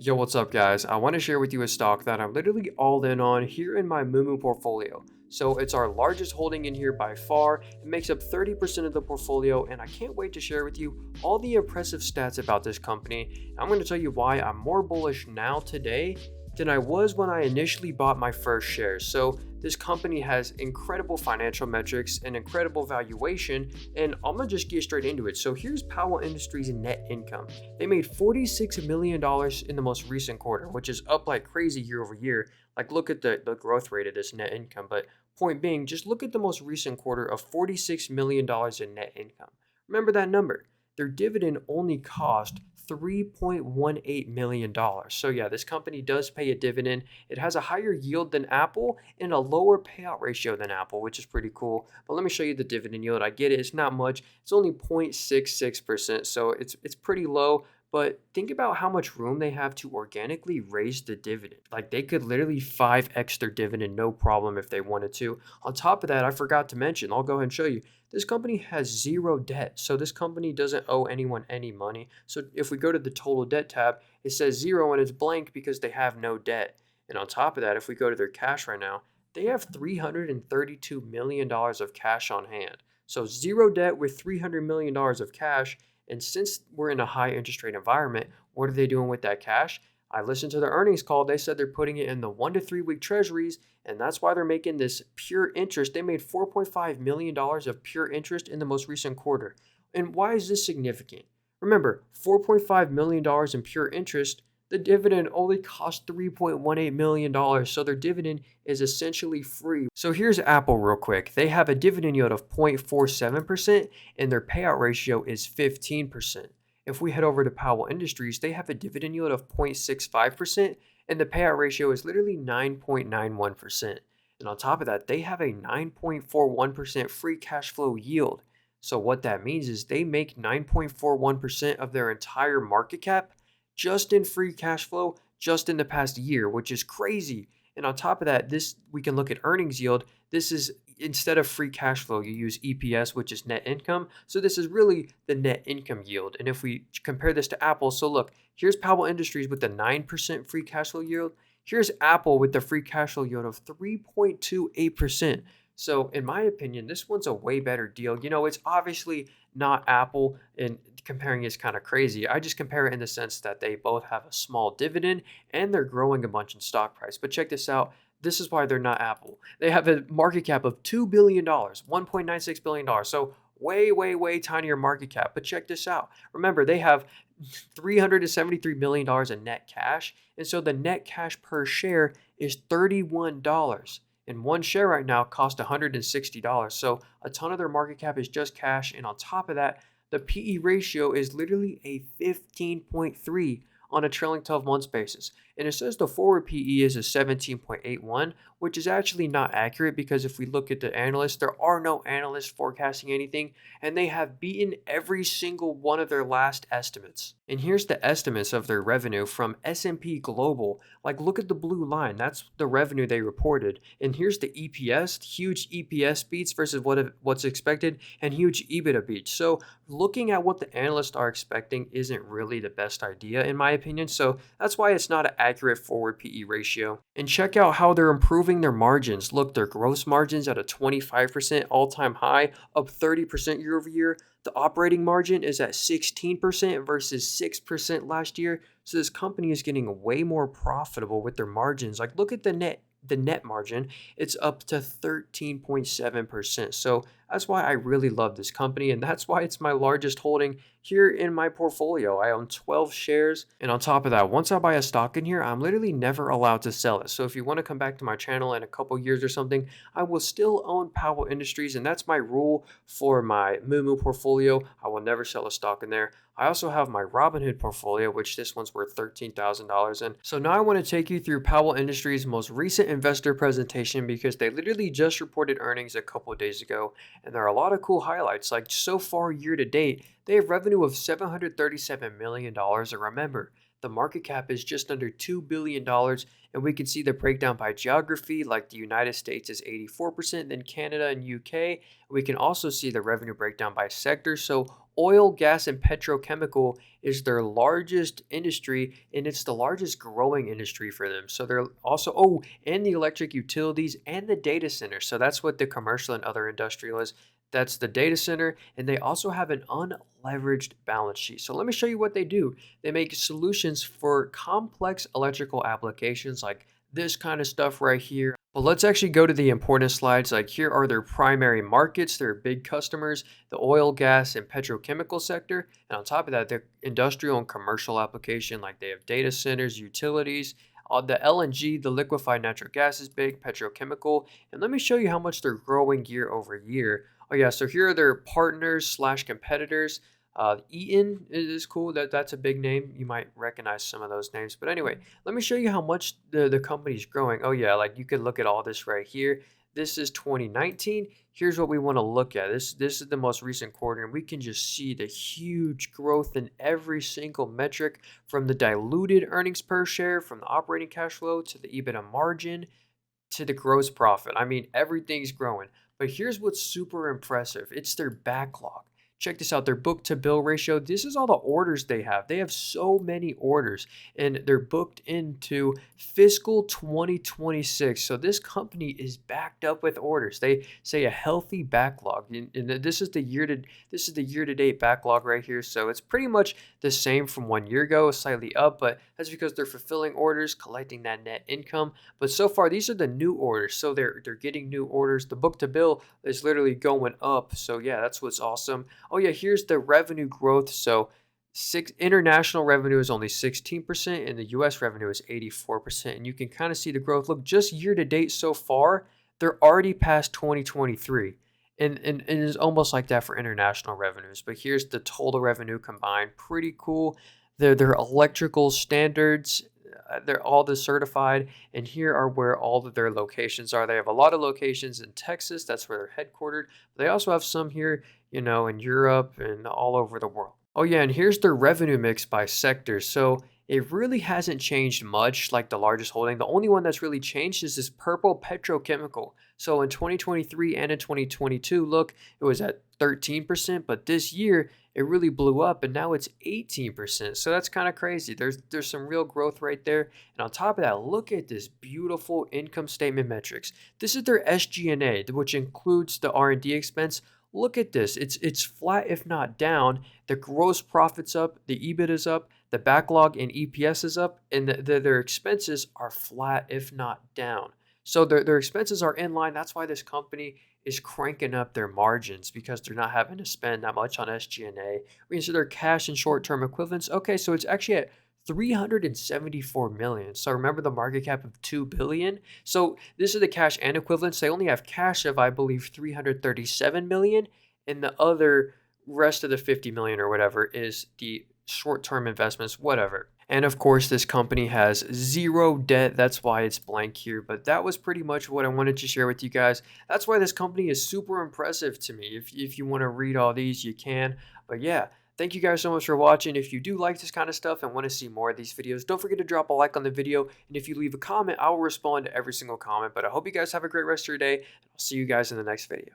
Yo, what's up, guys? I want to share with you a stock that I'm literally all in on here in my MooMoo portfolio. So it's our largest holding in here by far. It makes up 30% of the portfolio, and I can't wait to share with you all the impressive stats about this company. I'm going to tell you why I'm more bullish now today than I was when I initially bought my first shares. So this company has incredible financial metrics and incredible valuation, and I'm gonna just get straight into it. So here's Powell Industries' net income. They made $46 million in the most recent quarter, which is up like crazy year over year. Like, look at the growth rate of this net income. But point being, just look at the most recent quarter of $46 million in net income. Remember that number. Their dividend only cost $3.18 million. So yeah, this company does pay a dividend. It has a higher yield than Apple and a lower payout ratio than Apple, which is pretty cool. But let me show you the dividend yield. I get it, it's not much. It's only 0.66%, so it's pretty low. But think about how much room they have to organically raise the dividend. Like, they could literally 5x their dividend, no problem, if they wanted to. On top of that, I forgot to mention, I'll go ahead and show you. This company has zero debt. So this company doesn't owe anyone any money. So if we go to the total debt tab, it says zero and it's blank because they have no debt. And on top of that, if we go to their cash right now, they have $332 million of cash on hand. So zero debt with $300 million of cash. And since we're in a high interest rate environment, what are they doing with that cash? I listened to their earnings call. They said they're putting it in the 1 to 3 week treasuries, and that's why they're making this pure interest. They made $4.5 million of pure interest in the most recent quarter. And why is this significant? Remember, $4.5 million in pure interest, the dividend only cost $3.18 million, so their dividend is essentially free. So here's Apple real quick. They have a dividend yield of 0.47% and their payout ratio is 15%. If we head over to Powell Industries, they have a dividend yield of 0.65% and the payout ratio is literally 9.91%. And on top of that, they have a 9.41% free cash flow yield. So what that means is they make 9.41% of their entire market cap just in free cash flow just in the past year, which is crazy. And on top of that, this we can look at earnings yield. This is instead of free cash flow, you use EPS, which is net income. So this is really the net income yield. And if we compare this to Apple, so look, here's Powell Industries with the 9% free cash flow yield. Here's Apple with the free cash flow yield of 3.28%. So in my opinion, this one's a way better deal. You know, it's obviously not Apple, and comparing is kind of crazy. I just compare it in the sense that they both have a small dividend and they're growing a bunch in stock price. But check this out. This is why they're not Apple. They have a market cap of $2 billion, $1.96 billion. So way, way, way tinier market cap. But check this out. Remember, they have $373 million in net cash. And so the net cash per share is $31. And one share right now costs $160. So a ton of their market cap is just cash. And on top of that, the PE ratio is literally a 15.3 on a trailing 12 months basis. And it says the forward PE is a 17.81, which is actually not accurate because if we look at the analysts, there are no analysts forecasting anything, and they have beaten every single one of their last estimates. And here's the estimates of their revenue from S&P Global. Like, look at the blue line. That's the revenue they reported. And here's the EPS, huge EPS beats versus what's expected, and huge EBITDA beats. So looking at what the analysts are expecting isn't really the best idea, in my opinion. So that's why it's not an accurate forward PE ratio. And check out how they're improving their margins. Look, their gross margins at a 25% all-time high, up 30% year over year. The operating margin is at 16% versus 6% last year. So this company is getting way more profitable with their margins. Like, look at the net margin. It's up to 13.7%. So that's why I really love this company, and that's why it's my largest holding here in my portfolio. I own 12 shares, and on top of that, once I buy a stock in here, I'm literally never allowed to sell it. So if you want to come back to my channel in a couple years or something, I will still own Powell Industries, and that's my rule for my MooMoo portfolio. I will never sell a stock in there. I also have my Robinhood portfolio, which this one's worth $13,000. And so now I want to take you through Powell Industries' most recent investor presentation because they literally just reported earnings a couple of days ago. And there are a lot of cool highlights. Like, so far year to date, they have revenue of $737 million. And remember, the market cap is just under $2 billion. And we can see the breakdown by geography, like the United States is 84%, then Canada and UK. We can also see the revenue breakdown by sector. So oil, gas, and petrochemical is their largest industry, and it's the largest growing industry for them. So they're also, oh, and the electric utilities and the data center. So that's what the commercial and other industrial is. That's the data center, and they also have an unleveraged balance sheet. So let me show you what they do. They make solutions for complex electrical applications like this kind of stuff right here. Well, let's actually go to the important slides. Like here are their primary markets, their big customers, the oil, gas, and petrochemical sector. And on top of that, the industrial and commercial application, like they have data centers, utilities. The LNG, the liquefied natural gas is big, petrochemical. And let me show you how much they're growing year over year. Oh yeah, so here are their partners slash competitors. Eaton is cool. That's a big name. You might recognize some of those names. But anyway, let me show you how much the company's growing. Oh yeah, like you can look at all this right here. This is 2019. Here's what we want to look at. This is the most recent quarter, and we can just see the huge growth in every single metric, from the diluted earnings per share, from the operating cash flow to the EBITDA margin to the gross profit. I mean, everything's growing. But here's what's super impressive. It's their backlog. Check this out, their book to bill ratio. This is all the orders they have. They have so many orders, and they're booked into fiscal 2026. So this company is backed up with orders. They say a healthy backlog. And this is the year to date backlog right here. So it's pretty much the same from 1 year ago, slightly up, but that's because they're fulfilling orders, collecting that net income. But so far, these are the new orders. So they're getting new orders. The book to bill is literally going up. So yeah, that's what's awesome. Oh yeah, here's the revenue growth. So international revenue is only 16%, and the US revenue is 84%. And you can kind of see the growth. Look, just year to date so far, they're already past 2023. And it's almost like that for international revenues. But here's the total revenue combined. Pretty cool. Their electrical standards, they're all the certified. And here are where all of their locations are. They have a lot of locations in Texas. That's where they're headquartered. They also have some here, in Europe and all over the world. Oh yeah, and here's their revenue mix by sector. So it really hasn't changed much, like the largest holding. The only one that's really changed is this purple petrochemical. So in 2023 and in 2022, look, it was at 13%, but this year it really blew up, and now it's 18%. So that's kind of crazy. There's some real growth right there. And on top of that, look at this beautiful income statement metrics. This is their SG&A, which includes the R&D expense. Look at this. It's flat, if not down. The gross profit's up, the EBIT is up, the backlog and EPS is up, and their expenses are flat, if not down. So their expenses are in line. That's why this company is cranking up their margins, because they're not having to spend that much on SG&A. We consider their cash and short-term equivalents. Okay, so it's actually at 374 million. So remember the market cap of 2 billion. So this is the cash and equivalents. They only have cash of, I believe, 337 million, and the other rest of the 50 million or whatever is the short-term investments, whatever. And of course, this company has zero debt. That's why it's blank here. But that was pretty much what I wanted to share with you guys. That's why this company is super impressive to me. If you want to read all these, you can. But yeah, thank you guys so much for watching. If you do like this kind of stuff and want to see more of these videos, don't forget to drop a like on the video. And if you leave a comment, I will respond to every single comment. But I hope you guys have a great rest of your day. And I'll see you guys in the next video.